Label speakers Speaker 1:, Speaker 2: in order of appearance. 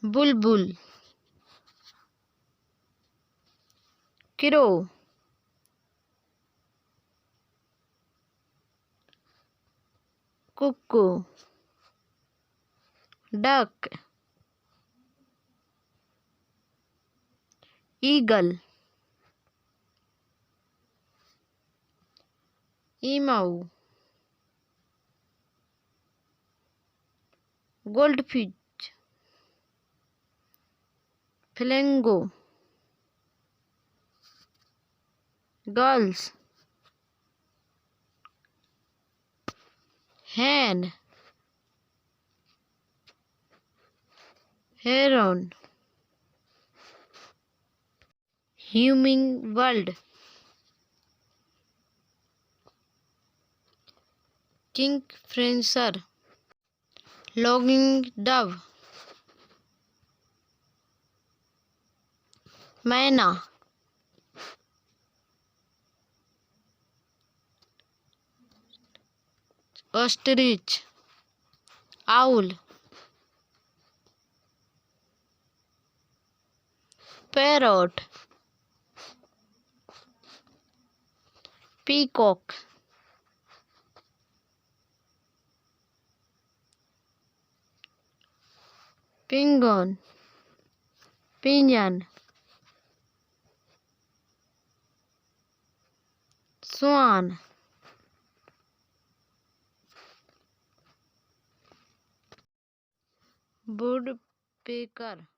Speaker 1: बुलबुल किरो cuckoo duck eagle emu goldfish flamingo gulls hen heron hummingbird kingfisher logging dove मैना ostrich owl parrot peacock penguin pigeon swan woodpecker